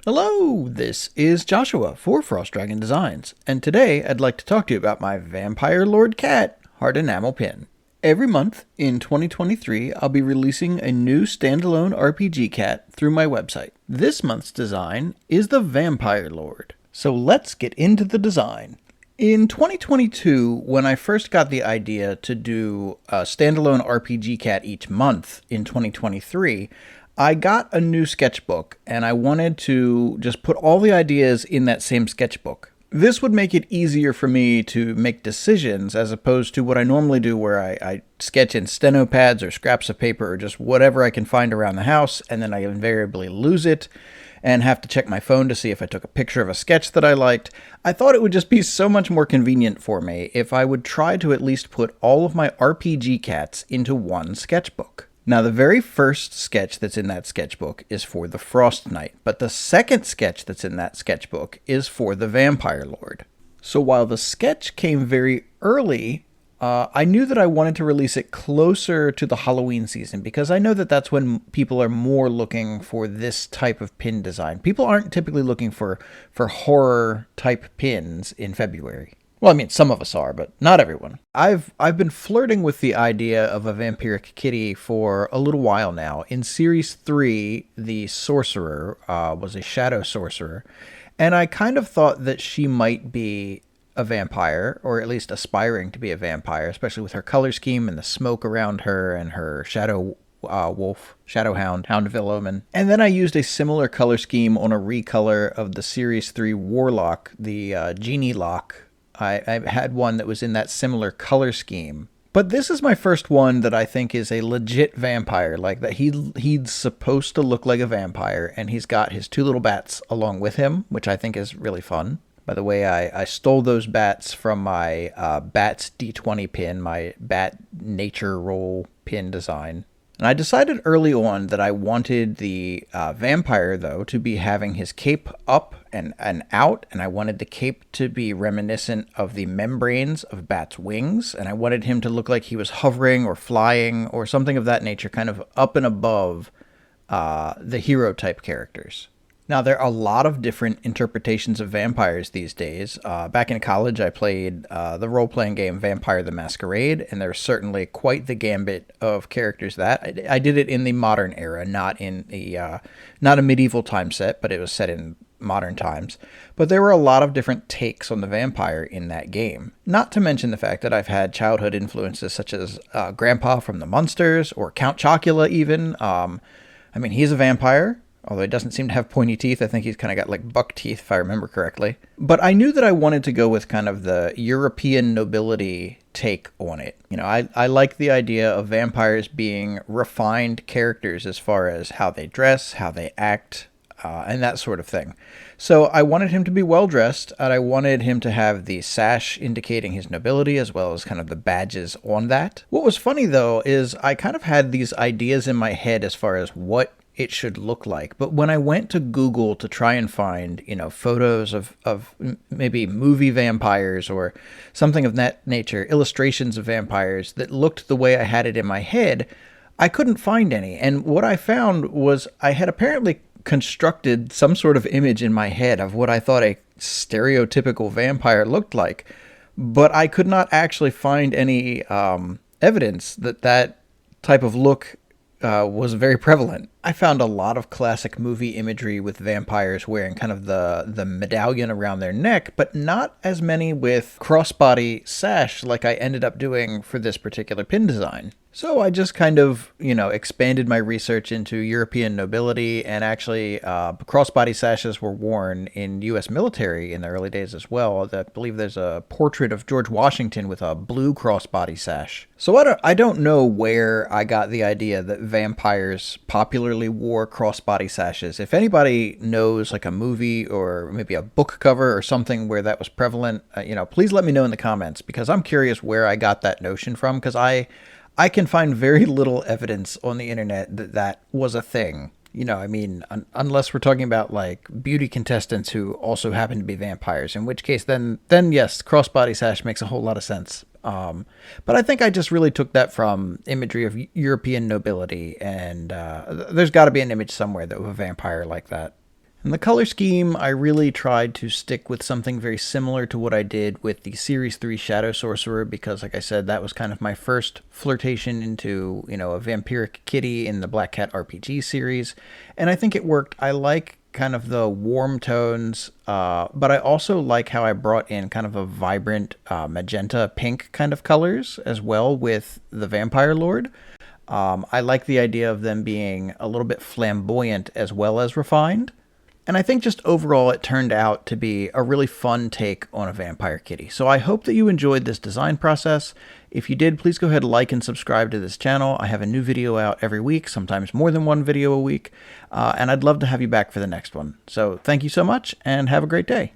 Hello, this is Joshua for Frost Dragon Designs, and today I'd like to talk to you about my Vampire Lord Cat Heart Enamel pin. Every month in 2023, I'll be releasing a new standalone RPG cat through my website. This month's design is the Vampire Lord. So let's get into the design. In 2022, when I first got the idea to do a standalone RPG cat each month in 2023, I got a new sketchbook and I wanted to just put all the ideas in that same sketchbook. This would make it easier for me to make decisions as opposed to what I normally do where I sketch in steno pads or scraps of paper or just whatever I can find around the house, and then I invariably lose it and have to check my phone to see if I took a picture of a sketch that I liked. I thought it would just be so much more convenient for me if I would try to at least put all of my RPG cats into one sketchbook. Now, the very first sketch that's in that sketchbook is for the Frost Knight, but the second sketch that's in that sketchbook is for the Vampire Lord. So while the sketch came very early, I knew that I wanted to release it closer to the Halloween season because I know that that's when people are more looking for this type of pin design. People aren't typically looking for horror type pins in February. Well, I mean, some of us are, but not everyone. I've been flirting with the idea of a vampiric kitty for a little while now. In Series 3, the sorcerer was a shadow sorcerer, and I kind of thought that she might be a vampire, or at least aspiring to be a vampire, especially with her color scheme and the smoke around her and her shadow wolf, shadow hound villain. And then I used a similar color scheme on a recolor of the Series 3 warlock, the genie lock. I had one that was in that similar color scheme. But this is my first one that I think is a legit vampire, like that he's supposed to look like a vampire, and he's got his two little bats along with him, which I think is really fun. By the way, I stole those bats from my Bats D20 pin, my Bat Nature Roll pin design. And I decided early on that I wanted the vampire, though, to be having his cape up and out, and I wanted the cape to be reminiscent of the membranes of bats' wings, and I wanted him to look like he was hovering or flying or something of that nature, kind of up and above the hero-type characters. Now, there are a lot of different interpretations of vampires these days. Back in college, I played the role-playing game Vampire the Masquerade, and there's certainly quite the gambit of characters that. I did it in the modern era, not a medieval time set, but it was set in modern times. But there were a lot of different takes on the vampire in that game. Not to mention the fact that I've had childhood influences such as Grandpa from the Munsters, or Count Chocula even. He's a vampire. Although he doesn't seem to have pointy teeth. I think he's kind of got like buck teeth, if I remember correctly. But I knew that I wanted to go with kind of the European nobility take on it. You know, I like the idea of vampires being refined characters as far as how they dress, how they act, and that sort of thing. So I wanted him to be well-dressed, and I wanted him to have the sash indicating his nobility, as well as kind of the badges on that. What was funny, though, is I kind of had these ideas in my head as far as what it should look like. But when I went to Google to try and find, photos of maybe movie vampires or something of that nature, illustrations of vampires that looked the way I had it in my head, I couldn't find any. And what I found was I had apparently constructed some sort of image in my head of what I thought a stereotypical vampire looked like, but I could not actually find any evidence that type of look was very prevalent. I found a lot of classic movie imagery with vampires wearing kind of the medallion around their neck, but not as many with crossbody sash like I ended up doing for this particular pin design. So I just kind of, expanded my research into European nobility, and actually crossbody sashes were worn in U.S. military in the early days as well. I believe there's a portrait of George Washington with a blue crossbody sash. So I don't know where I got the idea that vampires popularly wore crossbody sashes. If anybody knows like a movie or maybe a book cover or something where that was prevalent, please let me know in the comments, because I'm curious where I got that notion from, because I can find very little evidence on the internet that was a thing. Unless we're talking about like beauty contestants who also happen to be vampires, in which case then yes, crossbody sash makes a whole lot of sense. But I think I just really took that from imagery of European nobility, and there's got to be an image somewhere of a vampire like that. In the color scheme, I really tried to stick with something very similar to what I did with the Series 3 Shadow Sorcerer because, like I said, that was kind of my first flirtation into, a vampiric kitty in the Black Cat RPG series, and I think it worked. I like kind of the warm tones, but I also like how I brought in kind of a vibrant magenta pink kind of colors as well with the Vampire Lord. I like the idea of them being a little bit flamboyant as well as refined. And I think just overall it turned out to be a really fun take on a vampire kitty. So I hope that you enjoyed this design process. If you did, please go ahead and like and subscribe to this channel. I have a new video out every week, sometimes more than one video a week, and I'd love to have you back for the next one. So thank you so much, and have a great day.